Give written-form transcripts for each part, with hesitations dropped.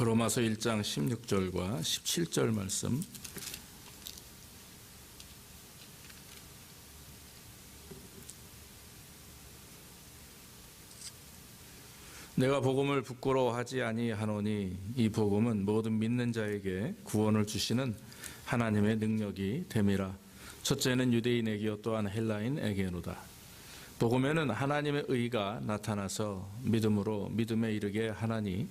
로마서 1장 16절과 17절 말씀. 내가 복음을 부끄러워하지 아니하노니 이 복음은 모든 믿는 자에게 구원을 주시는 하나님의 능력이 됨이라. 첫째는 유대인에게요 또한 헬라인에게로다. 복음에는 하나님의 의가 나타나서 믿음으로 믿음에 이르게 하나니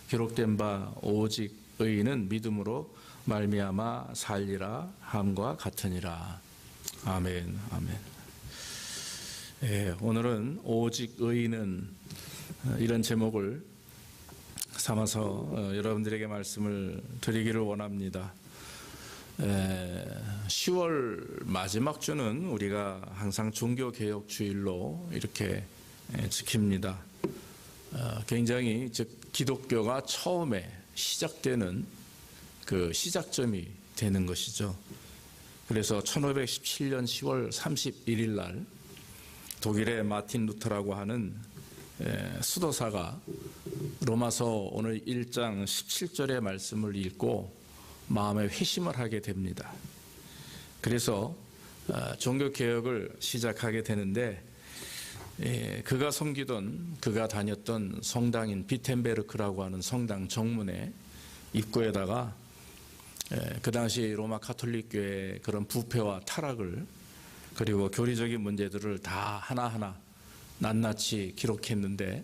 기록된 바 오직 의인은 믿음으로 말미암아 살리라 함과 같으니라. 아멘. 아멘. 오늘은 오직 의인은 이런 제목을 삼아서 여러분들에게 말씀을 드리기를 원합니다. 10월 마지막 주는 우리가 항상 종교개혁 주일로 이렇게 지킵니다. 굉장히 즉 기독교가 처음에 시작되는 그 시작점이 되는 것이죠. 그래서 1517년 10월 31일 날 독일의 마틴 루터라고 하는 수도사가 로마서 오늘 1장 17절의 말씀을 읽고 마음에 회심을 하게 됩니다. 그래서 종교개혁을 시작하게 되는데 그가 다녔던 성당인 비텐베르크라고 하는 성당 정문에 입구에다가 그 당시 로마 가톨릭 교회의 그런 부패와 타락을 그리고 교리적인 문제들을 다 하나하나 낱낱이 기록했는데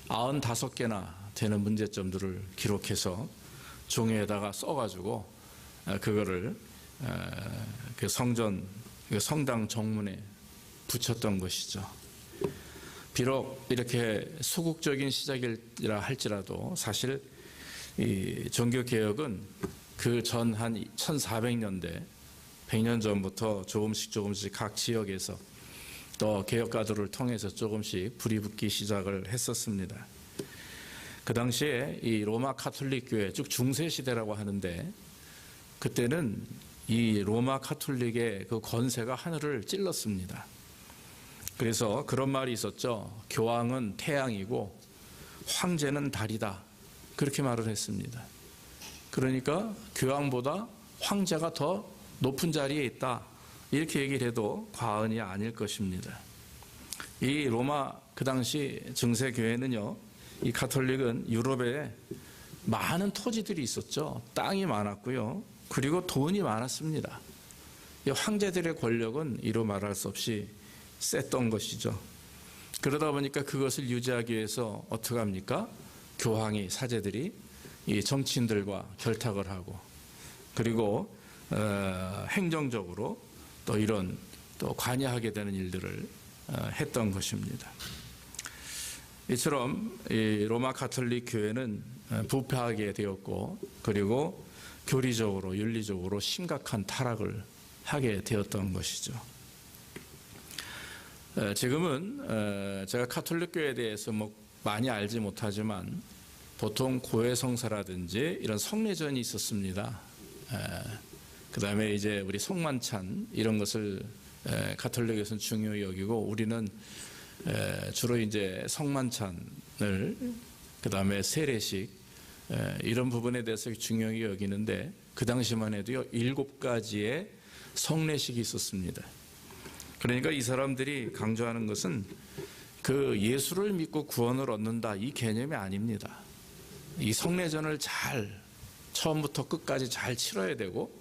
95개나 되는 문제점들을 기록해서 종이에다가 써가지고 그거를 그 성당 정문에 붙였던 것이죠. 비록 이렇게 소극적인 시작이라 할지라도 사실 이 종교개혁은 그 전 한 1400년대 100년 전부터 조금씩 각 지역에서 또 개혁가들을 통해서 조금씩 불이 붙기 시작을 했었습니다. 그 당시에 이 로마 가톨릭 교회, 즉 중세 시대라고 하는데 그때는 이 로마 가톨릭의 그 권세가 하늘을 찔렀습니다. 그래서 그런 말이 있었죠. 교황은 태양이고 황제는 달이다. 그렇게 말을 했습니다. 그러니까 교황보다 황제가 더 높은 자리에 있다. 이렇게 얘기를 해도 과언이 아닐 것입니다. 이 로마 그 당시 중세교회는요. 이 가톨릭은 유럽에 많은 토지들이 있었죠. 땅이 많았고요. 그리고 돈이 많았습니다. 이 황제들의 권력은 이루 말할 수 없이 셌던 것이죠. 그러다 보니까 그것을 유지하기 위해서 어떻게 합니까? 교황이 사제들이 이 정치인들과 결탁을 하고 그리고 행정적으로 또 이런 또 관여하게 되는 일들을 했던 것입니다. 이처럼 이 로마 가톨릭 교회는 부패하게 되었고 그리고 교리적으로 윤리적으로 심각한 타락을 하게 되었던 것이죠. 지금은 제가 가톨릭 교회에 대해서 많이 알지 못하지만 보통 고해성사라든지 이런 성례전이 있었습니다. 그 다음에 이제 우리 성만찬 이런 것을 가톨릭에서는 중요히 여기고 우리는 주로 이제 성만찬을 그 다음에 세례식 이런 부분에 대해서 중요히 여기는데 그 당시만 해도요 7가지의 성례식이 있었습니다. 그러니까 이 사람들이 강조하는 것은 그 예수를 믿고 구원을 얻는다 이 개념이 아닙니다. 이 성례전을 잘 처음부터 끝까지 잘 치러야 되고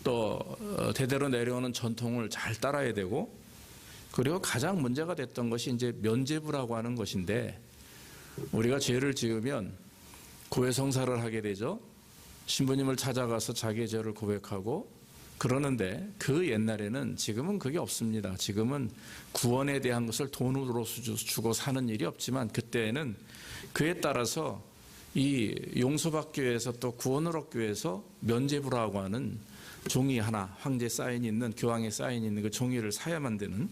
또 대대로 내려오는 전통을 잘 따라야 되고 그리고 가장 문제가 됐던 것이 이제 면죄부라고 하는 것인데 우리가 죄를 지으면 고해성사를 하게 되죠. 신부님을 찾아가서 자기의 죄를 고백하고 그러는데 그 옛날에는 지금은 그게 없습니다. 지금은 구원에 대한 것을 돈으로 주고 사는 일이 없지만 그때에는 그에 따라서 이 용서받기 위해서 또 구원을 얻기 위해서 면죄부라고 하는 종이 하나 황제 사인이 있는 교황의 사인이 있는 그 종이를 사야만 되는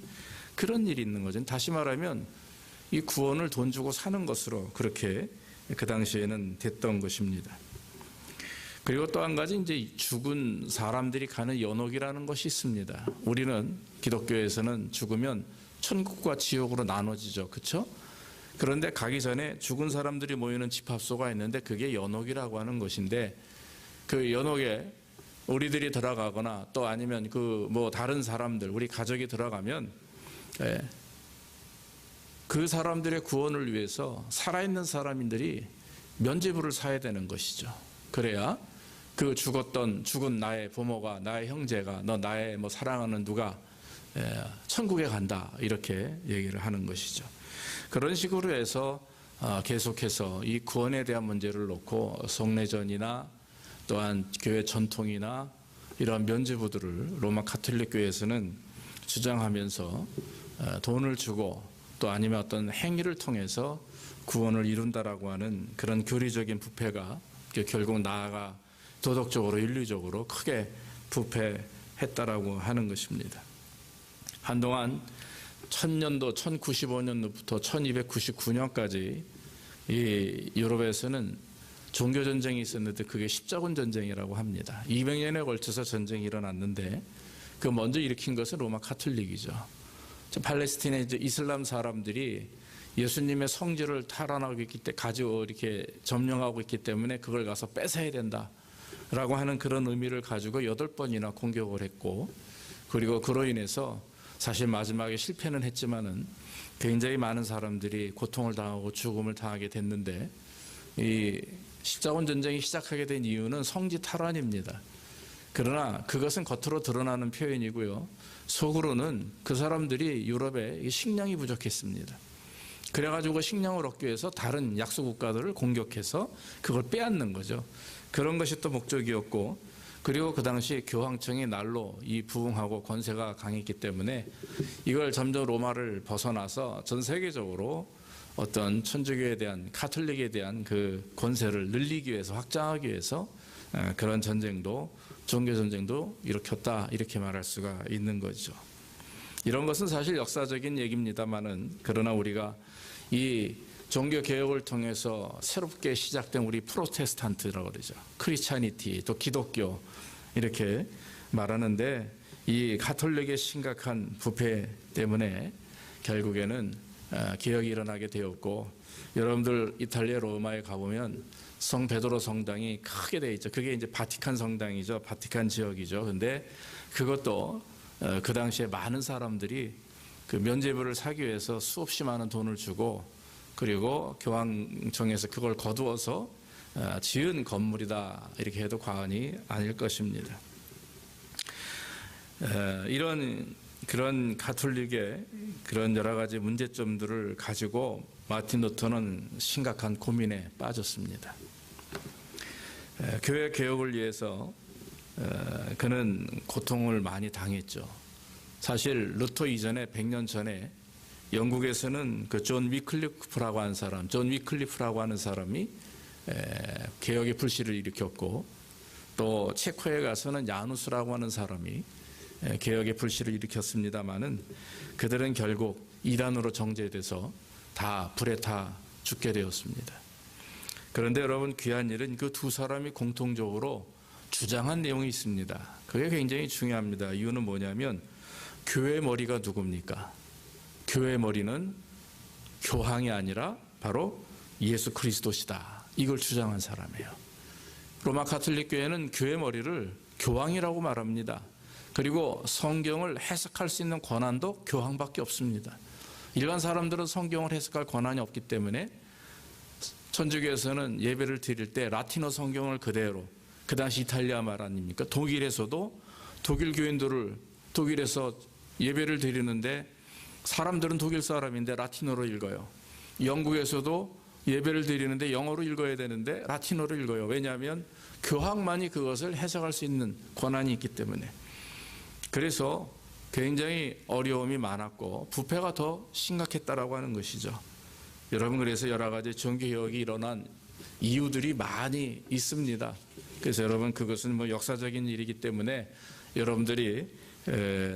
그런 일이 있는 거죠. 다시 말하면 이 구원을 돈 주고 사는 것으로 그렇게 그 당시에는 됐던 것입니다. 그리고 또 한 가지 이제 죽은 사람들이 가는 연옥이라는 것이 있습니다. 우리는 기독교에서는 죽으면 천국과 지옥으로 나눠지죠. 그렇죠? 그런데 가기 전에 죽은 사람들이 모이는 집합소가 있는데 그게 연옥이라고 하는 곳인데 그 연옥에 우리들이 들어가거나 또 아니면 그 뭐 다른 사람들 우리 가족이 들어가면 그 사람들의 구원을 위해서 살아있는 사람들이 면죄부를 사야 되는 것이죠. 그래야 그 죽은 나의 부모가 나의 형제가 너 나의 뭐 사랑하는 누가 천국에 간다 이렇게 얘기를 하는 것이죠. 그런 식으로 해서 계속해서 이 구원에 대한 문제를 놓고 성례전이나 또한 교회 전통이나 이러한 면죄부들을 로마 가톨릭 교회에서는 주장하면서 돈을 주고 또 아니면 어떤 행위를 통해서 구원을 이룬다라고 하는 그런 교리적인 부패가 결국 나아가 도덕적으로 인류적으로 크게 부패했다라고 하는 것입니다. 한동안 1000년도 1095년부터 1299년까지 이 유럽에서는 종교전쟁이 있었는데 그게 십자군 전쟁이라고 합니다. 200년에 걸쳐서 전쟁이 일어났는데 그 먼저 일으킨 것은 로마 가톨릭이죠. 팔레스틴의 이슬람 사람들이 예수님의 성지를 탈환하고 있기 때문에 가지고 이렇게 점령하고 있기 때문에 그걸 가서 뺏어야 된다라고 하는 그런 의미를 가지고 8번이나 공격을 했고 그리고 그로 인해서 사실 마지막에 실패는 했지만은 굉장히 많은 사람들이 고통을 당하고 죽음을 당하게 됐는데 이 십자군 전쟁이 시작하게 된 이유는 성지 탈환입니다. 그러나 그것은 겉으로 드러나는 표현이고요. 속으로는 그 사람들이 유럽에 식량이 부족했습니다. 그래가지고 식량을 얻기 위해서 다른 약소 국가들을 공격해서 그걸 빼앗는 거죠. 그런 것이 또 목적이었고 그리고 그 당시 교황청이 날로 이 부흥하고 권세가 강했기 때문에 이걸 점점 로마를 벗어나서 전 세계적으로 어떤 천주교에 대한 가톨릭에 대한 그 권세를 늘리기 위해서 확장하기 위해서 그런 전쟁도 종교 전쟁도 일으켰다 이렇게 말할 수가 있는 거죠. 이런 것은 사실 역사적인 얘기입니다만은 그러나 우리가 이 종교 개혁을 통해서 새롭게 시작된 우리 프로테스탄트라고 그러죠. 크리스찬이티 또 기독교 이렇게 말하는데 이 가톨릭의 심각한 부패 때문에 결국에는 개혁이 일어나게 되었고 여러분들 이탈리아 로마에 가보면 성 베드로 성당이 크게 돼 있죠. 그게 이제 바티칸 성당이죠. 바티칸 지역이죠. 근데 그것도 그 당시에 많은 사람들이 그 면죄부를 사기 위해서 수없이 많은 돈을 주고 그리고 교황청에서 그걸 거두어서 지은 건물이다 이렇게 해도 과언이 아닐 것입니다. 그런 가톨릭의 그런 여러 가지 문제점들을 가지고 마틴 루터는 심각한 고민에 빠졌습니다. 교회 개혁을 위해서 그는 고통을 많이 당했죠. 사실 루터 이전에 100년 전에 영국에서는 그 존 위클리프라고 하는 사람이 개혁의 불씨를 일으켰고 또 체코에 가서는 야누스라고 하는 사람이 개혁의 불씨를 일으켰습니다마는 그들은 결국 이단으로 정죄돼서 다 불에 타 죽게 되었습니다. 그런데 여러분 귀한 일은 그 두 사람이 공통적으로 주장한 내용이 있습니다. 그게 굉장히 중요합니다. 이유는 뭐냐면 교회 머리가 누굽니까? 교회 머리는 교황이 아니라 바로 예수 그리스도시다. 이걸 주장한 사람이에요. 로마 가톨릭 교회는 교회 머리를 교황이라고 말합니다. 그리고 성경을 해석할 수 있는 권한도 교황밖에 없습니다. 일반 사람들은 성경을 해석할 권한이 없기 때문에 천주교에서는 예배를 드릴 때 라틴어 성경을 그대로 그 당시 이탈리아 말 아닙니까? 독일에서도 독일 교인들을 독일에서 예배를 드리는데 사람들은 독일 사람인데 라틴어로 읽어요. 영국에서도 예배를 드리는데 영어로 읽어야 되는데 라틴어로 읽어요. 왜냐하면 교황만이 그것을 해석할 수 있는 권한이 있기 때문에. 그래서 굉장히 어려움이 많았고 부패가 더 심각했다라고 하는 것이죠. 여러분 그래서 여러 가지 종교개혁이 일어난 이유들이 많이 있습니다. 그래서 여러분 그것은 뭐 역사적인 일이기 때문에 여러분들이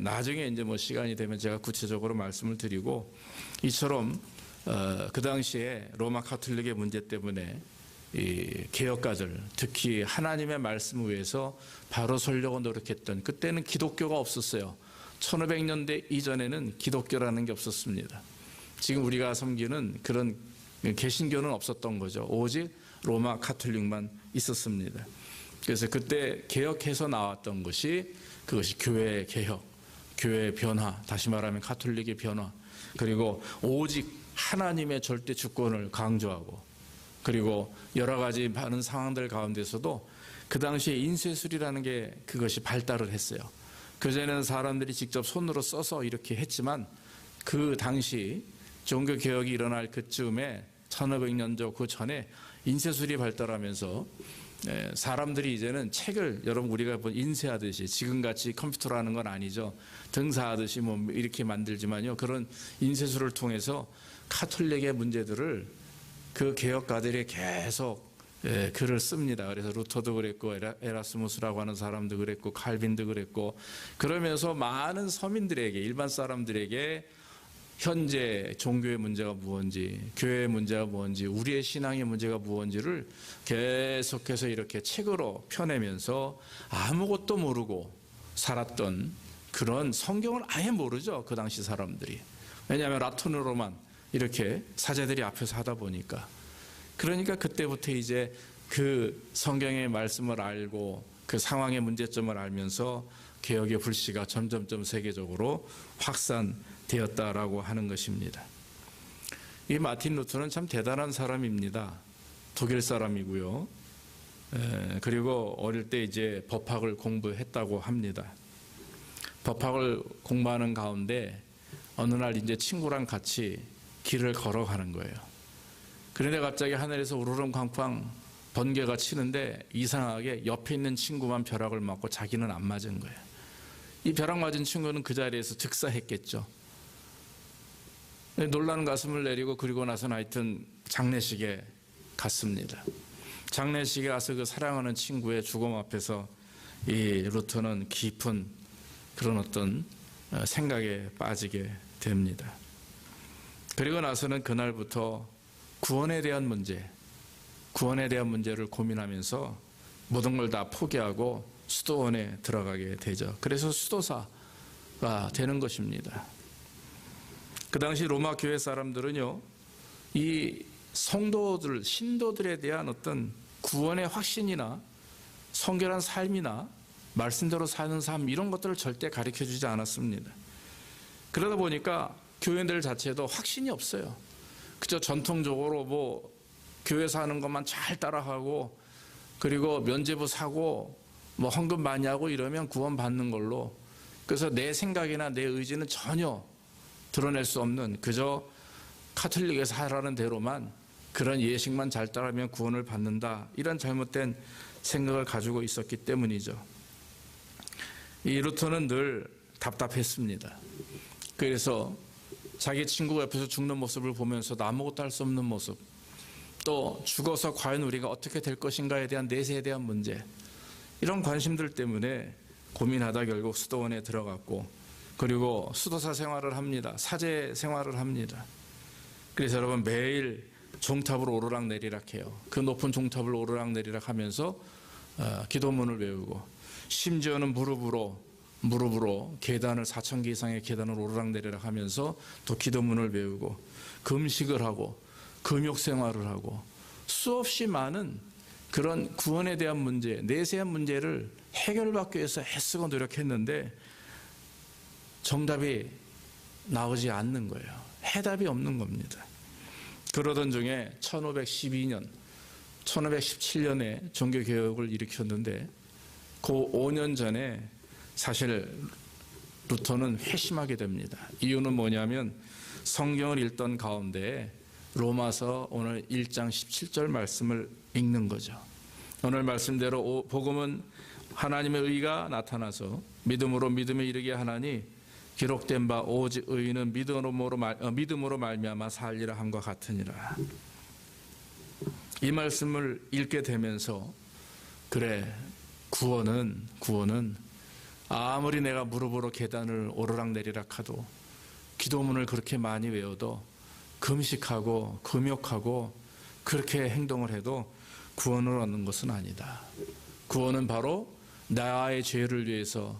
나중에 이제 뭐 시간이 되면 제가 구체적으로 말씀을 드리고 이처럼 그 당시에 로마 가톨릭의 문제 때문에 이 개혁가들 특히 하나님의 말씀을 위해서 바로 서려고 노력했던 그때는 기독교가 없었어요. 1500년대 이전에는 기독교라는 게 없었습니다. 지금 우리가 섬기는 그런 개신교는 없었던 거죠. 오직 로마 가톨릭만 있었습니다. 그래서 그때 개혁해서 나왔던 것이 그것이 교회 개혁, 교회 변화, 다시 말하면 가톨릭의 변화, 그리고 오직 하나님의 절대 주권을 강조하고, 그리고 여러 가지 많은 상황들 가운데서도 그 당시에 인쇄술이라는 게 그것이 발달을 했어요. 그전에는 사람들이 직접 손으로 써서 이렇게 했지만 그 당시 종교개혁이 일어날 그쯤에 1500년도 그 전에 인쇄술이 발달하면서 사람들이 이제는 책을 여러분 우리가 인쇄하듯이 지금같이 컴퓨터로 하는 건 아니죠. 등사하듯이 뭐 이렇게 만들지만요. 그런 인쇄술을 통해서 가톨릭의 문제들을 그 개혁가들이 계속 글을 씁니다. 그래서 루터도 그랬고 에라스무스라고 하는 사람도 그랬고 칼빈도 그랬고, 그러면서 많은 서민들에게, 일반 사람들에게 현재 종교의 문제가 무엇인지, 교회의 문제가 무엇인지, 우리의 신앙의 문제가 무엇인지를 계속해서 이렇게 책으로 펴내면서 아무것도 모르고 살았던, 그런 성경을 아예 모르죠. 그 당시 사람들이. 왜냐하면 라틴어로만 이렇게 사제들이 앞에서 하다 보니까. 그러니까 그때부터 이제 그 성경의 말씀을 알고 그 상황의 문제점을 알면서 개혁의 불씨가 점점점 세계적으로 확산되었다라고 하는 것입니다. 이 마틴 루터는 참 대단한 사람입니다. 독일 사람이고요. 그리고 어릴 때 이제 법학을 공부했다고 합니다. 법학을 공부하는 가운데 어느 날 이제 친구랑 같이 길을 걸어가는 거예요. 그런데 갑자기 하늘에서 우르릉쾅쾅 번개가 치는데 이상하게 옆에 있는 친구만 벼락을 맞고 자기는 안 맞은 거예요. 이 벼락 맞은 친구는 그 자리에서 즉사했겠죠. 놀라는 가슴을 내리고, 그리고 나서는 하여튼 장례식에 갔습니다. 장례식에 가서 그 사랑하는 친구의 죽음 앞에서 이 루터는 깊은 그런 어떤 생각에 빠지게 됩니다. 그리고 나서는 그날부터 구원에 대한 문제를 고민하면서 모든 걸 다 포기하고 수도원에 들어가게 되죠. 그래서 수도사가 되는 것입니다. 그 당시 로마 교회 사람들은요, 이 성도들, 신도들에 대한 어떤 구원의 확신이나 성결한 삶이나 말씀대로 사는 삶, 이런 것들을 절대 가르쳐주지 않았습니다. 그러다 보니까 교회들 자체도 확신이 없어요. 그저 전통적으로 뭐 교회에서 하는 것만 잘 따라하고, 그리고 면죄부 사고 뭐 헌금 많이 하고 이러면 구원받는 걸로, 그래서 내 생각이나 내 의지는 전혀 드러낼 수 없는, 그저 가톨릭에서 하라는 대로만, 그런 예식만 잘 따르면 구원을 받는다, 이런 잘못된 생각을 가지고 있었기 때문이죠. 이 루터는 늘 답답했습니다. 그래서 자기 친구가 옆에서 죽는 모습을 보면서도 아무것도 할 수 없는 모습, 또 죽어서 과연 우리가 어떻게 될 것인가에 대한 내세에 대한 문제, 이런 관심들 때문에 고민하다 결국 수도원에 들어갔고, 그리고 수도사 생활을 합니다. 사제 생활을 합니다. 그래서 여러분 매일 종탑을 오르락내리락 해요. 그 높은 종탑을 오르락내리락 하면서 기도문을 외우고, 심지어는 무릎으로 계단을 4,000개 이상의 계단을 오르락내리락 하면서 또 기도문을 외우고, 금식을 하고 금욕 생활을 하고, 수없이 많은 그런 구원에 대한 문제, 내세한 문제를 해결받기 위해서 애쓰고 노력했는데 정답이 나오지 않는 거예요. 해답이 없는 겁니다. 그러던 중에 1512년, 1517년에 종교개혁을 일으켰는데 그 5년 전에 사실 루터는 회심하게 됩니다. 이유는 뭐냐면 성경을 읽던 가운데 로마서 오늘 1장 17절 말씀을 읽는 거죠. 오늘 말씀대로 복음은 하나님의 의가 나타나서 믿음으로 믿음에 이르게 하나니 기록된 바 오직 의인은 믿음으로 말미암아 살리라 함과 같으니라. 이 말씀을 읽게 되면서 그래, 구원은 아무리 내가 무릎으로 계단을 오르락내리락 하도 기도문을 그렇게 많이 외워도 금식하고 금욕하고 그렇게 행동을 해도 구원을 얻는 것은 아니다. 구원은 바로 나의 죄를 위해서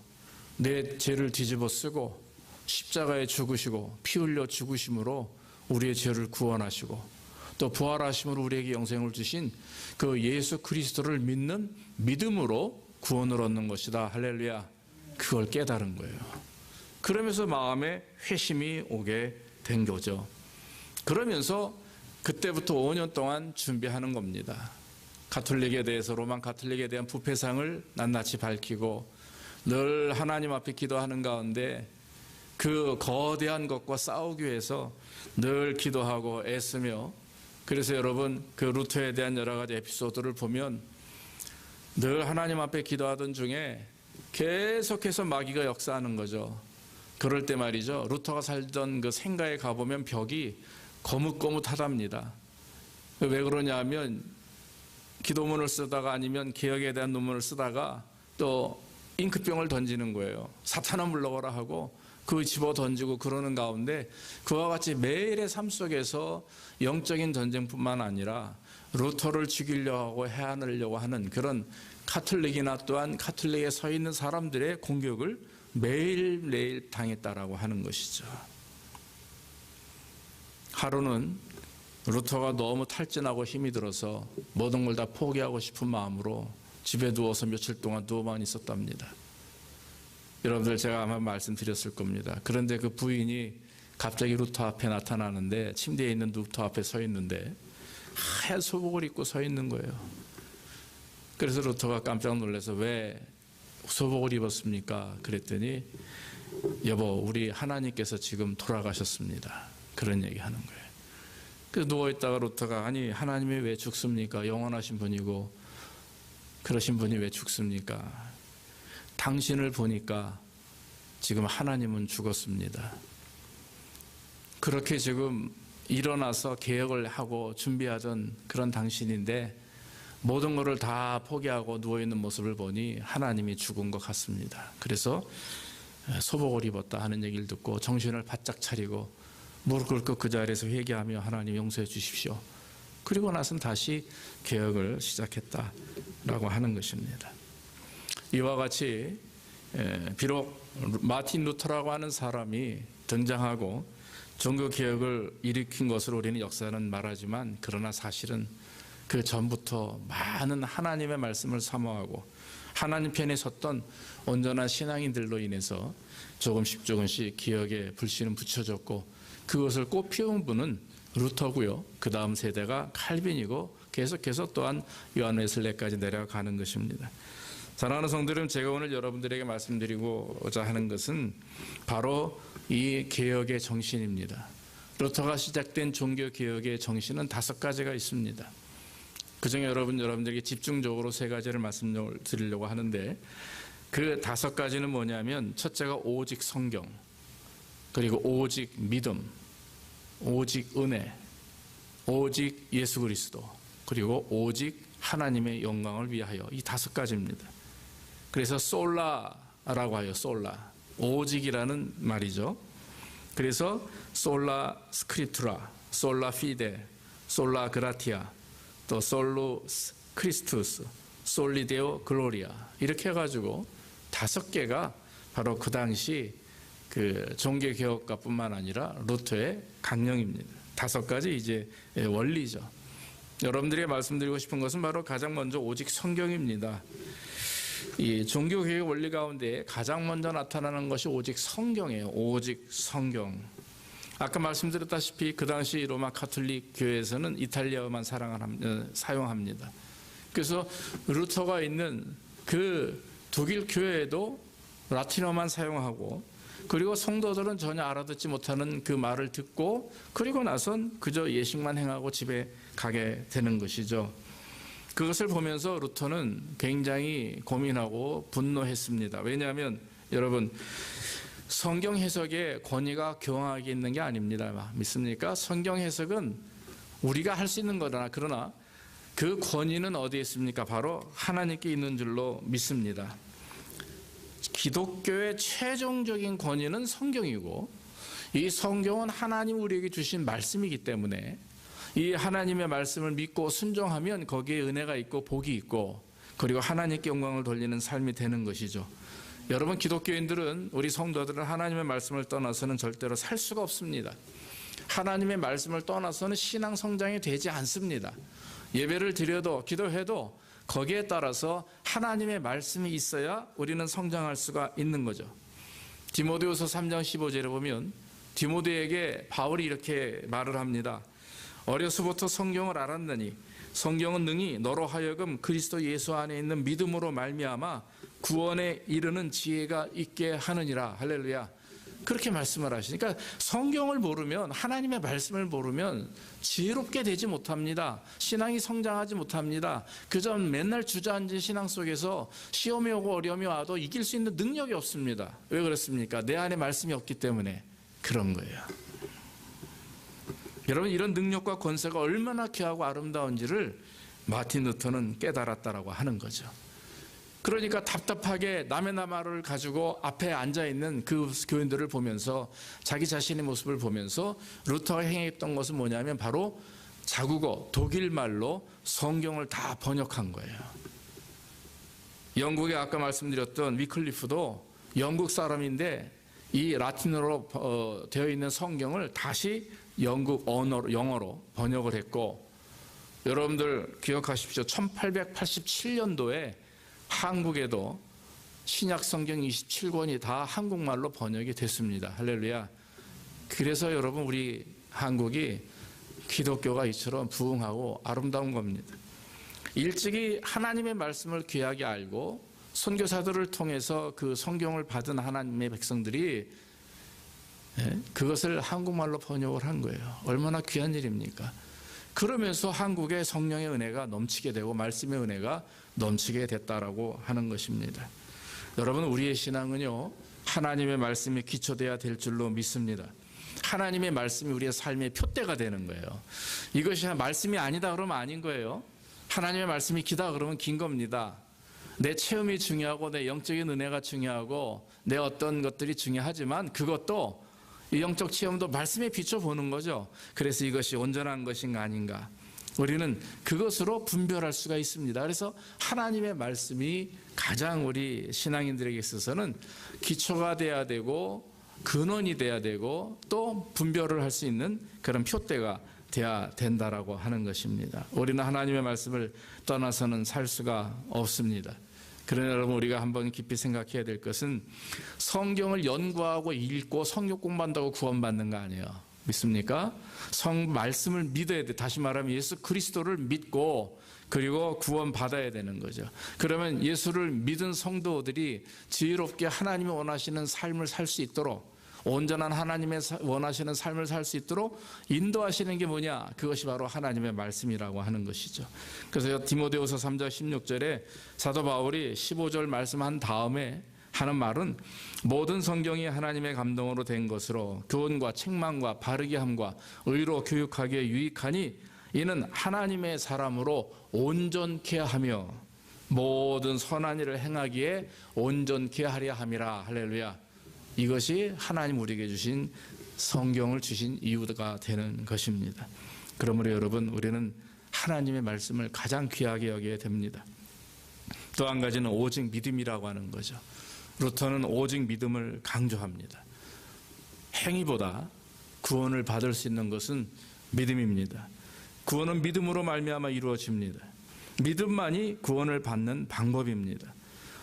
내 죄를 뒤집어 쓰고 십자가에 죽으시고 피 흘려 죽으심으로 우리의 죄를 구원하시고 또 부활하심으로 우리에게 영생을 주신 그 예수 그리스도를 믿는 믿음으로 구원을 얻는 것이다. 할렐루야. 그걸 깨달은 거예요. 그러면서 마음에 회심이 오게 된 거죠. 그러면서 그때부터 5년 동안 준비하는 겁니다. 가톨릭에 대해서, 로만 가톨릭에 대한 부패상을 낱낱이 밝히고 늘 하나님 앞에 기도하는 가운데 그 거대한 것과 싸우기 위해서 늘 기도하고 애쓰며, 그래서 여러분 그 루터에 대한 여러 가지 에피소드를 보면 늘 하나님 앞에 기도하던 중에 계속해서 마귀가 역사하는 거죠. 그럴 때 말이죠, 루터가 살던 그 생가에 가보면 벽이 거뭇거뭇하답니다. 왜 그러냐 하면 기도문을 쓰다가 아니면 개혁에 대한 논문을 쓰다가 또 잉크병을 던지는 거예요. 사탄아 물러가라 하고 그 집어 던지고 그러는 가운데 그와 같이 매일의 삶 속에서 영적인 전쟁뿐만 아니라 루터를 죽이려고 하고 해하려고 하는 그런 가톨릭이나 또한 가톨릭에 서 있는 사람들의 공격을 매일매일 당했다라고 하는 것이죠. 하루는 루터가 너무 탈진하고 힘이 들어서 모든 걸 다 포기하고 싶은 마음으로 집에 누워서 며칠 동안 누워만 있었답니다. 여러분들 제가 아마 말씀드렸을 겁니다. 그런데 그 부인이 갑자기 루터 앞에 나타나는데, 침대에 있는 루터 앞에 서 있는데 하얀 소복을 입고 서 있는 거예요. 그래서 루터가 깜짝 놀라서 왜 소복을 입었습니까? 그랬더니 여보, 우리 하나님께서 지금 돌아가셨습니다. 그런 얘기 하는 거예요. 그래서 누워있다가 루터가 아니 하나님이 왜 죽습니까? 영원하신 분이고 그러신 분이 왜 죽습니까? 당신을 보니까 지금 하나님은 죽었습니다. 그렇게 지금 일어나서 개혁을 하고 준비하던 그런 당신인데 모든 것을 다 포기하고 누워있는 모습을 보니 하나님이 죽은 것 같습니다. 그래서 소복을 입었다 하는 얘기를 듣고 정신을 바짝 차리고 무릎 꿇고 그 자리에서 회개하며 하나님 용서해 주십시오. 그리고 나서는 다시 개혁을 시작했다라고 하는 것입니다. 이와 같이 비록 마틴 루터라고 하는 사람이 등장하고 종교개혁을 일으킨 것으로 우리는 역사는 말하지만, 그러나 사실은 그 전부터 많은 하나님의 말씀을 사모하고 하나님 편에 섰던 온전한 신앙인들로 인해서 조금씩 기억에 불씨는 붙여졌고, 그것을 꽃피운 분은 루터고요. 그 다음 세대가 칼빈이고 계속해서 또한 요한 웨슬레까지 내려가는 것입니다. 사랑하는 성도들은, 제가 오늘 여러분들에게 말씀드리고자 하는 것은 바로 이 개혁의 정신입니다. 루터가 시작된 종교개혁의 정신은 5가지가 있습니다. 그중에 여러분들에게 집중적으로 3가지를 말씀드리려고 하는데, 그 5가지는 뭐냐면, 첫째가 오직 성경, 그리고 오직 믿음, 오직 은혜, 오직 예수 그리스도, 그리고 오직 하나님의 영광을 위하여, 이 5가지입니다. 그래서 솔라라고 하여, 솔라, 오직이라는 말이죠. 그래서 솔라 스크립투라, 솔라 피데, 솔라 그라티아, 또 솔로 크리스투스, 솔리데오 글로리아, 이렇게 해가지고 5개가 바로 그 당시 그 종교개혁가뿐만 아니라 루터의 강령입니다. 5가지 이제 원리죠. 여러분들에게 말씀드리고 싶은 것은 바로 가장 먼저 오직 성경입니다. 이 종교개혁 원리 가운데 가장 먼저 나타나는 것이 오직 성경이에요. 오직 성경. 아까 말씀드렸다시피 그 당시 로마 가톨릭 교회에서는 이탈리아어만 사용합니다. 그래서 루터가 있는 그 독일 교회에도 라틴어만 사용하고, 그리고 성도들은 전혀 알아듣지 못하는 그 말을 듣고 그리고 나선 그저 예식만 행하고 집에 가게 되는 것이죠. 그것을 보면서 루터는 굉장히 고민하고 분노했습니다. 왜냐하면 여러분, 성경 해석에 권위가 교황에게 있는 게 아닙니다. 믿습니까? 성경 해석은 우리가 할 수 있는 거다. 그러나 그 권위는 어디에 있습니까? 바로 하나님께 있는 줄로 믿습니다. 기독교의 최종적인 권위는 성경이고, 이 성경은 하나님 우리에게 주신 말씀이기 때문에 이 하나님의 말씀을 믿고 순종하면 거기에 은혜가 있고 복이 있고, 그리고 하나님께 영광을 돌리는 삶이 되는 것이죠. 여러분, 기독교인들은, 우리 성도들은 하나님의 말씀을 떠나서는 절대로 살 수가 없습니다. 하나님의 말씀을 떠나서는 신앙 성장이 되지 않습니다. 예배를 드려도 기도해도 거기에 따라서 하나님의 말씀이 있어야 우리는 성장할 수가 있는 거죠. 디모데후서 3장 15절에 보면 디모데에게 바울이 이렇게 말을 합니다. 어려서부터 성경을 알았느니 성경은 능히 너로 하여금 그리스도 예수 안에 있는 믿음으로 말미암아 구원에 이르는 지혜가 있게 하느니라. 할렐루야. 그렇게 말씀을 하시니까 성경을 모르면, 하나님의 말씀을 모르면 지혜롭게 되지 못합니다. 신앙이 성장하지 못합니다. 그저 맨날 주저앉은 신앙 속에서 시험이 오고 어려움이 와도 이길 수 있는 능력이 없습니다. 왜 그렇습니까? 내 안에 말씀이 없기 때문에 그런 거예요. 여러분, 이런 능력과 권세가 얼마나 귀하고 아름다운지를 마틴 루터는 깨달았다라고 하는 거죠. 그러니까 답답하게 남의 나라를 가지고 앞에 앉아있는 그 교인들을 보면서 자기 자신의 모습을 보면서 루터가 행했던 것은 뭐냐면 바로 자국어 독일말로 성경을 다 번역한 거예요. 영국에 아까 말씀드렸던 위클리프도 영국 사람인데 이 라틴어로 되어 있는 성경을 다시 영국 영어로 번역을 했고, 여러분들 기억하십시오. 1887년도에 한국에도 신약 성경 27권이 다 한국말로 번역이 됐습니다. 할렐루야. 그래서 여러분, 우리 한국이 기독교가 이처럼 부흥하고 아름다운 겁니다. 일찍이 하나님의 말씀을 귀하게 알고 선교사들을 통해서 그 성경을 받은 하나님의 백성들이 그것을 한국말로 번역을 한 거예요. 얼마나 귀한 일입니까? 그러면서 한국에 성령의 은혜가 넘치게 되고 말씀의 은혜가 넘치게 됐다라고 하는 것입니다. 여러분, 우리의 신앙은요, 하나님의 말씀이 기초돼야 될 줄로 믿습니다. 하나님의 말씀이 우리의 삶의 표대가 되는 거예요. 이것이 말씀이 아니다 그러면 아닌 거예요. 하나님의 말씀이 기다 그러면 긴 겁니다. 내 체험이 중요하고 내 영적인 은혜가 중요하고 내 어떤 것들이 중요하지만 그것도 이 영적 체험도 말씀에 비춰보는 거죠. 그래서 이것이 온전한 것인가 아닌가, 우리는 그것으로 분별할 수가 있습니다. 그래서 하나님의 말씀이 가장 우리 신앙인들에게 있어서는 기초가 돼야 되고 근원이 돼야 되고 또 분별을 할 수 있는 그런 표대가 돼야 된다라고 하는 것입니다. 우리는 하나님의 말씀을 떠나서는 살 수가 없습니다. 그러나 여러분, 우리가 한번 깊이 생각해야 될 것은 성경을 연구하고 읽고 성경 공부한다고 구원받는 거 아니에요. 믿습니까? 말씀을 믿어야 돼. 다시 말하면 예수 그리스도를 믿고 그리고 구원받아야 되는 거죠. 그러면 예수를 믿은 성도들이 지혜롭게 하나님이 원하시는 삶을 살 수 있도록, 온전한 하나님의 원하시는 삶을 살 수 있도록 인도하시는 게 뭐냐? 그것이 바로 하나님의 말씀이라고 하는 것이죠. 그래서 디모데후서 3장 16절에 사도 바울이 15절 말씀한 다음에 하는 말은 모든 성경이 하나님의 감동으로 된 것으로 교훈과 책망과 바르게 함과 의로 교육하기에 유익하니 이는 하나님의 사람으로 온전케 하며 모든 선한 일을 행하기에 온전케 하려 함이라. 할렐루야. 이것이 하나님 우리에게 주신 성경을 주신 이유가 되는 것입니다. 그러므로 여러분, 우리는 하나님의 말씀을 가장 귀하게 여겨야 됩니다. 또 한 가지는 오직 믿음이라고 하는 거죠. 루터는 오직 믿음을 강조합니다. 행위보다 구원을 받을 수 있는 것은 믿음입니다. 구원은 믿음으로 말미암아 이루어집니다. 믿음만이 구원을 받는 방법입니다.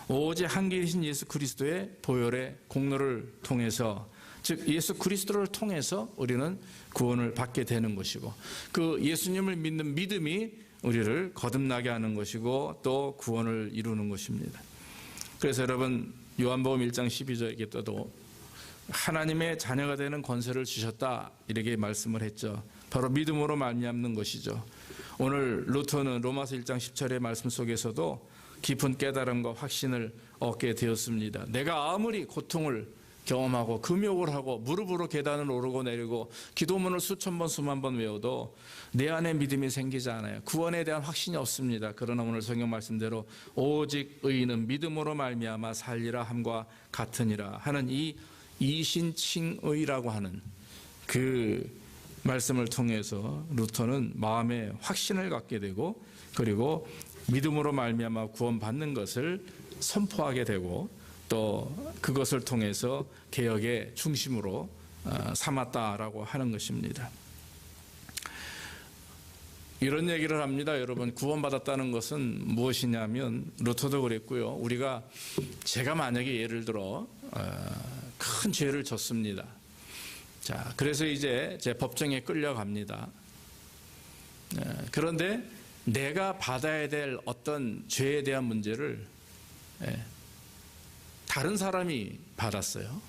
오직 한 길이신 예수 그리스도의 보혈의 공로를 통해서, 즉 예수 그리스도를 통해서 우리는 구원을 받게 되는 것이고, 그 예수님을 믿는 믿음이 우리를 거듭나게 하는 것이고 또 구원을 이루는 것입니다. 그래서 여러분, 요한복음 1장 12절에도 하나님의 자녀가 되는 권세를 주셨다 이렇게 말씀을 했죠. 바로 믿음으로 말미암는 것이죠. 오늘 루터는 로마서 1장 10절의 말씀 속에서도 깊은 깨달음과 확신을 얻게 되었습니다. 내가 아무리 고통을 경험하고 금욕을 하고 무릎으로 계단을 오르고 내리고 기도문을 수천 번 수만 번 외워도 내 안에 믿음이 생기지 않아요. 구원에 대한 확신이 없습니다. 그러나 오늘 성경 말씀대로 오직 의인은 믿음으로 말미암아 살리라 함과 같으니라 하는 이 이신칭의라고 하는 그 말씀을 통해서 루터는 마음에 확신을 갖게 되고, 그리고 믿음으로 말미암아 구원받는 것을 선포하게 되고, 또 그것을 통해서 개혁의 중심으로 삼았다라고 하는 것입니다. 이런 얘기를 합니다. 여러분, 구원받았다는 것은 무엇이냐면, 루터도 그랬고요. 제가 만약에 예를 들어 큰 죄를 졌습니다. 자, 그래서 이제 제 법정에 끌려갑니다. 그런데 내가 받아야 될 어떤 죄에 대한 문제를 다른 사람이 받았어요.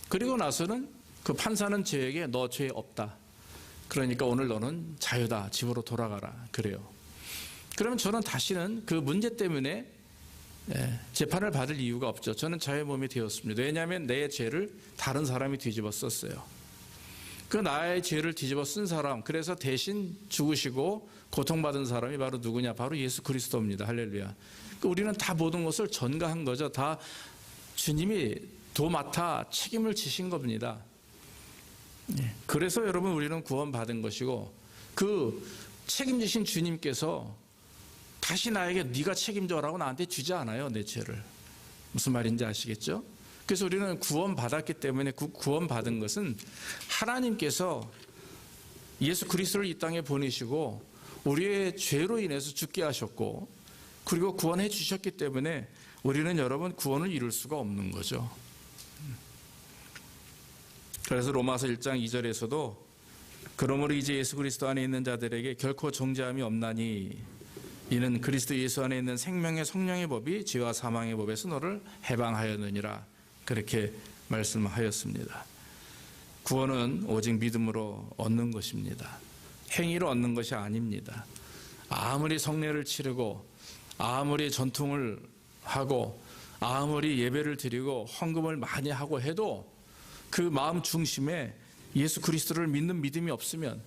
그리고 나서는 그 판사는 저에게 너 죄 없다. 그러니까 오늘 너는 자유다. 집으로 돌아가라. 그래요. 그러면 저는 다시는 그 문제 때문에 재판을 받을 이유가 없죠. 저는 자유의 몸이 되었습니다. 왜냐하면 내 죄를 다른 사람이 뒤집어 썼어요. 그 나의 죄를 뒤집어 쓴 사람, 그래서 대신 죽으시고 고통받은 사람이 바로 누구냐? 바로 예수 그리스도입니다. 할렐루야. 우리는 다 모든 것을 전가한 거죠. 다 주님이 도맡아 책임을 지신 겁니다. 그래서 여러분, 우리는 구원받은 것이고, 그 책임지신 주님께서 다시 나에게 네가 책임져라고 나한테 주지 않아요. 내 죄를. 무슨 말인지 아시겠죠? 그래서 우리는 구원받았기 때문에, 그 구원받은 것은 하나님께서 예수 그리스도를 이 땅에 보내시고 우리의 죄로 인해서 죽게 하셨고, 그리고 구원해 주셨기 때문에 우리는 여러분 구원을 이룰 수가 없는 거죠. 그래서 로마서 1장 2절에서도 그러므로 이제 예수 그리스도 안에 있는 자들에게 결코 정죄함이 없나니 이는 그리스도 예수 안에 있는 생명의 성령의 법이 죄와 사망의 법에서 너를 해방하였느니라. 그렇게 말씀하였습니다. 구원은 오직 믿음으로 얻는 것입니다. 행위로 얻는 것이 아닙니다. 아무리 성례를 치르고 아무리 전통을 하고 아무리 예배를 드리고 헌금을 많이 하고 해도 그 마음 중심에 예수 그리스도를 믿는 믿음이 없으면,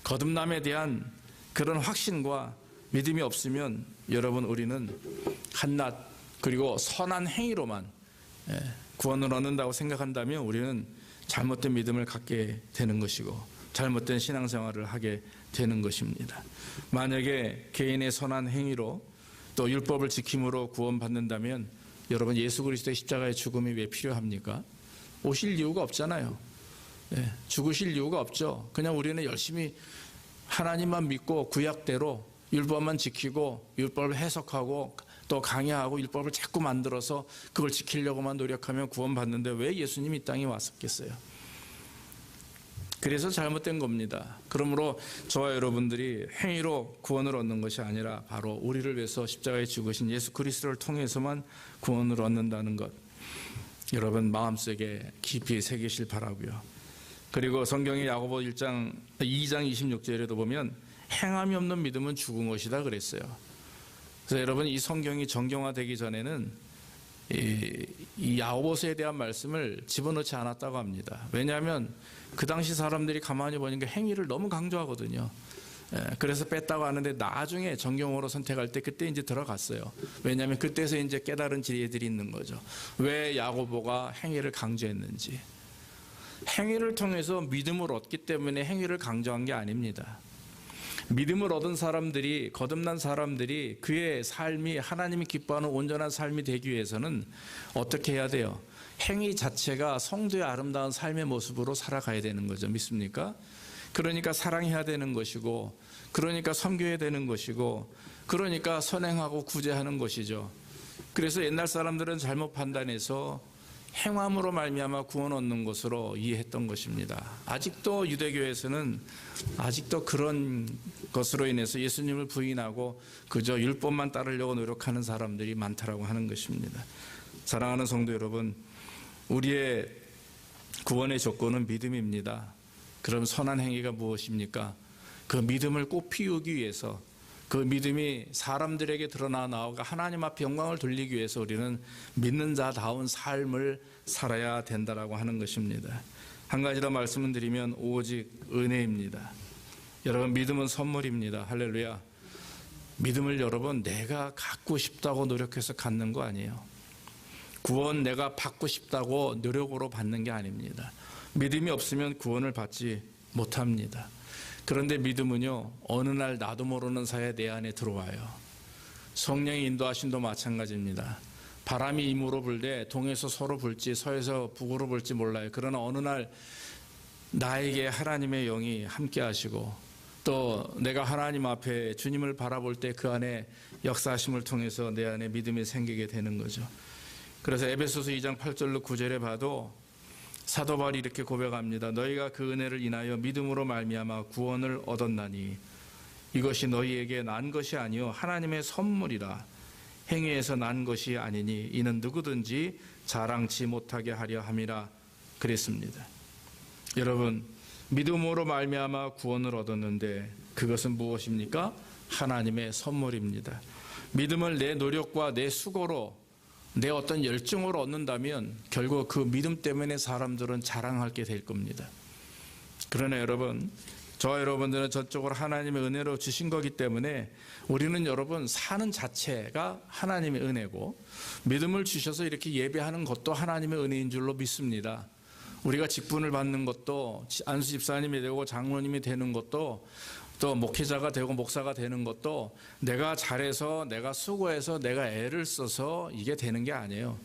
거듭남에 대한 그런 확신과 믿음이 없으면 여러분, 우리는 한낱 그리고 선한 행위로만 구원을 얻는다고 생각한다면 우리는 잘못된 믿음을 갖게 되는 것이고 잘못된 신앙생활을 하게 되는 것입니다. 만약에 개인의 선한 행위로 또 율법을 지킴으로 구원받는다면 여러분, 예수 그리스도의 십자가의 죽음이 왜 필요합니까? 오실 이유가 없잖아요. 죽으실 이유가 없죠. 그냥 우리는 열심히 하나님만 믿고 구약대로 율법만 지키고 율법을 해석하고 또 강야하고 율법을 자꾸 만들어서 그걸 지키려고만 노력하면 구원받는데 왜 예수님이 이 땅에 왔었겠어요? 그래서 잘못된 겁니다. 그러므로 저와 여러분들이 행위로 구원을 얻는 것이 아니라 바로 우리를 위해서 십자가에 죽으신 예수 그리스도를 통해서만 구원을 얻는다는 것, 여러분 마음속에 깊이 새기실 바라고요. 그리고 성경의 야고보 2장 26절에도 보면 행함이 없는 믿음은 죽은 것이다 그랬어요. 그래서 여러분, 이 성경이 정경화되기 전에는 이 야고보서에 대한 말씀을 집어넣지 않았다고 합니다. 왜냐하면 그 당시 사람들이 가만히 보니까 행위를 너무 강조하거든요. 그래서 뺐다고 하는데 나중에 정경으로 선택할 때 그때 이제 들어갔어요. 왜냐하면 그때서 이제 깨달은 지혜들이 있는 거죠. 왜 야고보가 행위를 강조했는지. 행위를 통해서 믿음을 얻기 때문에 행위를 강조한 게 아닙니다. 믿음을 얻은 사람들이, 거듭난 사람들이 그의 삶이 하나님이 기뻐하는 온전한 삶이 되기 위해서는 어떻게 해야 돼요? 행위 자체가 성도의 아름다운 삶의 모습으로 살아가야 되는 거죠. 믿습니까? 그러니까 사랑해야 되는 것이고, 그러니까 섬겨야 되는 것이고, 그러니까 선행하고 구제하는 것이죠. 그래서 옛날 사람들은 잘못 판단해서 행함으로 말미암아 구원 얻는 것으로 이해했던 것입니다. 아직도 유대교에서는 아직도 그런 것으로 인해서 예수님을 부인하고 그저 율법만 따르려고 노력하는 사람들이 많다라고 하는 것입니다. 사랑하는 성도 여러분, 우리의 구원의 조건은 믿음입니다. 그럼 선한 행위가 무엇입니까? 그 믿음을 꽃 피우기 위해서, 그 믿음이 사람들에게 드러나 나오고 하나님 앞에 영광을 돌리기 위해서 우리는 믿는 자다운 삶을 살아야 된다라고 하는 것입니다. 한 가지 더 말씀을 드리면 오직 은혜입니다. 여러분, 믿음은 선물입니다. 할렐루야. 믿음을 여러분 내가 갖고 싶다고 노력해서 갖는 거 아니에요. 구원 내가 받고 싶다고 노력으로 받는 게 아닙니다. 믿음이 없으면 구원을 받지 못합니다. 그런데 믿음은요, 어느 날 나도 모르는 사이에 내 안에 들어와요. 성령의 인도하심도 마찬가지입니다. 바람이 임으로 불되 동에서 서로 불지 서에서 북으로 불지 몰라요. 그러나 어느 날 나에게 하나님의 영이 함께 하시고 또 내가 하나님 앞에 주님을 바라볼 때 그 안에 역사하심을 통해서 내 안에 믿음이 생기게 되는 거죠. 그래서 에베소서 2장 8절로 9절에 봐도 사도 바울이 이렇게 고백합니다. 너희가 그 은혜를 인하여 믿음으로 말미암아 구원을 얻었나니 이것이 너희에게 난 것이 아니요 하나님의 선물이라. 행위에서 난 것이 아니니 이는 누구든지 자랑치 못하게 하려 함이라 그랬습니다. 여러분, 믿음으로 말미암아 구원을 얻었는데 그것은 무엇입니까? 하나님의 선물입니다. 믿음을 내 노력과 내 수고로 내 어떤 열정으로 얻는다면 결국 그 믿음 때문에 사람들은 자랑하게 될 겁니다. 그러나 여러분, 저와 여러분들은 저쪽으로 하나님의 은혜로 주신 거기 때문에 우리는 여러분 사는 자체가 하나님의 은혜고 믿음을 주셔서 이렇게 예배하는 것도 하나님의 은혜인 줄로 믿습니다. 우리가 직분을 받는 것도 안수 집사님이 되고 장로님이 되는 것도 또 목회자가 되고 목사가 되는 것도 내가 잘해서 내가 수고해서 내가 애를 써서 이게 되는 게 아니에요.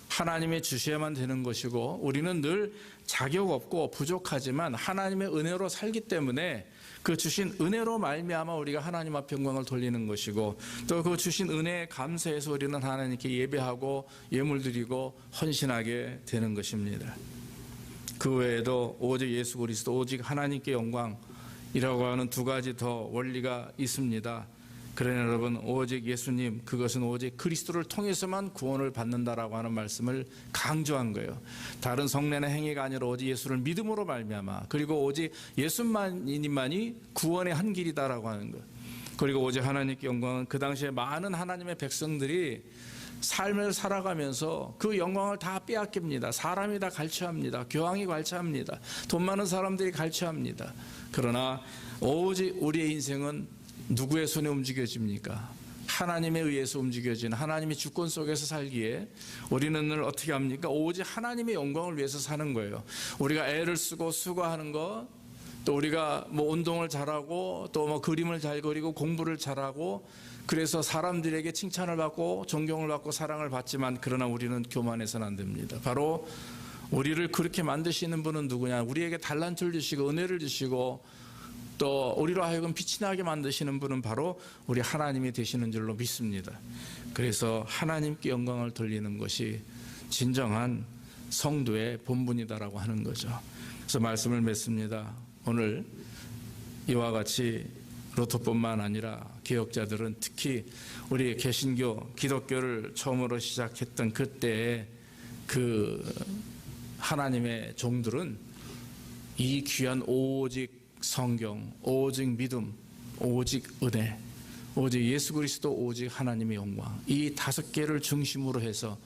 하나님이 주셔야만 되는 것이고 우리는 늘 자격 없고 부족하지만 하나님의 은혜로 살기 때문에 그 주신 은혜로 말미암아 우리가 하나님 앞에 영광을 돌리는 것이고 또 그 주신 은혜에 감사해서 우리는 하나님께 예배하고 예물드리고 헌신하게 되는 것입니다. 그 외에도 오직 예수 그리스도 오직 하나님께 영광이라고 하는 두 가지 더 원리가 있습니다. 그러나 여러분 오직 예수님 그것은 오직 그리스도를 통해서만 구원을 받는다라고 하는 말씀을 강조한 거예요. 다른 성례나 행위가 아니라 오직 예수를 믿음으로 말미암아 그리고 오직 예수만이 구원의 한 길이다라고 하는 것. 그리고 오직 하나님께 영광은 그 당시에 많은 하나님의 백성들이 삶을 살아가면서 그 영광을 다 빼앗깁니다. 사람이 다 갈취합니다. 교황이 갈취합니다. 돈 많은 사람들이 갈취합니다. 그러나 오직 우리의 인생은 누구의 손에 움직여집니까? 하나님에 의해서 움직여지는 하나님의 주권 속에서 살기에 우리는 늘 어떻게 합니까? 오직 하나님의 영광을 위해서 사는 거예요. 우리가 애를 쓰고 수고하는 것, 또 우리가 뭐 운동을 잘하고 또 뭐 그림을 잘 그리고 공부를 잘하고 그래서 사람들에게 칭찬을 받고 존경을 받고 사랑을 받지만 그러나 우리는 교만해서는 안 됩니다. 바로 우리를 그렇게 만드시는 분은 누구냐? 우리에게 달란트를 주시고 은혜를 주시고 또 우리로 하여금 빛이 나게 만드시는 분은 바로 우리 하나님이 되시는 줄로 믿습니다. 그래서 하나님께 영광을 돌리는 것이 진정한 성도의 본분이다라고 하는 거죠. 그래서 말씀을 맺습니다. 오늘 이와 같이 로토뿐만 아니라 개혁자들은 특히 우리 개신교 기독교를 처음으로 시작했던 그때의 그 하나님의 종들은 이 귀한 오직 성경, 오직 믿음, 오직 은혜, 오직 예수 그리스도, 오직 하나님의 영광 이 5개를 중심으로 해서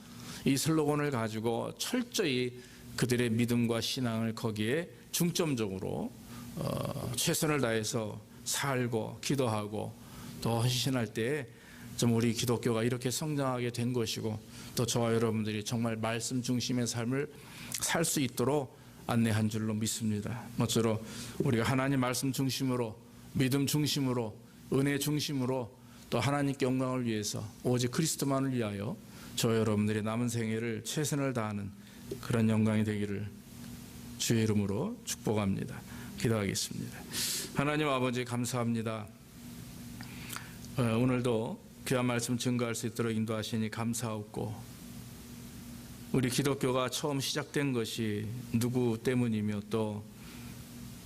이 슬로건을 가지고 철저히 그들의 믿음과 신앙을 거기에 중점적으로 최선을 다해서 살고 기도하고 또 헌신할 때에 좀 우리 기독교가 이렇게 성장하게 된 것이고 또 저와 여러분들이 정말 말씀 중심의 삶을 살 수 있도록 안내한 줄로 믿습니다. 모쪼록 우리가 하나님 말씀 중심으로 믿음 중심으로 은혜 중심으로 또 하나님께 영광을 위해서 오직 그리스도만을 위하여 저와 여러분들의 남은 생애를 최선을 다하는 그런 영광이 되기를 주의 이름으로 축복합니다. 기도하겠습니다. 하나님 아버지 감사합니다. 오늘도 귀한 말씀 증거할 수 있도록 인도하시니 감사하고 우리 기독교가 처음 시작된 것이 누구 때문이며 또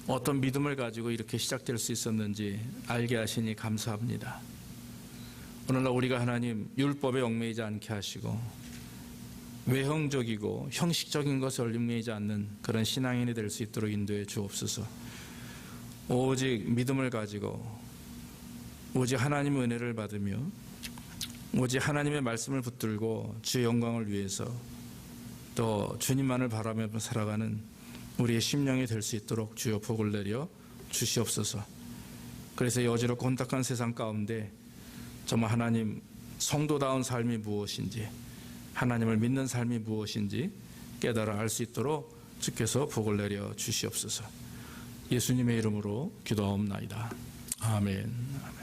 어떤 믿음을 가지고 이렇게 시작될 수 있었는지 알게 하시니 감사합니다. 오늘날 우리가 하나님 율법에 얽매이지 않게 하시고 외형적이고 형식적인 것에 얽매이지 않는 그런 신앙인이 될 수 있도록 인도해 주옵소서. 오직 믿음을 가지고 오직 하나님의 은혜를 받으며 오직 하나님의 말씀을 붙들고 주의 영광을 위해서 또 주님만을 바라며 살아가는 우리의 심령이 될 수 있도록 주여 복을 내려 주시옵소서. 그래서 여지럽고 혼탁한 세상 가운데 정말 하나님 성도다운 삶이 무엇인지 하나님을 믿는 삶이 무엇인지 깨달아 알 수 있도록 주께서 복을 내려 주시옵소서. 예수님의 이름으로 기도하옵나이다. 아멘.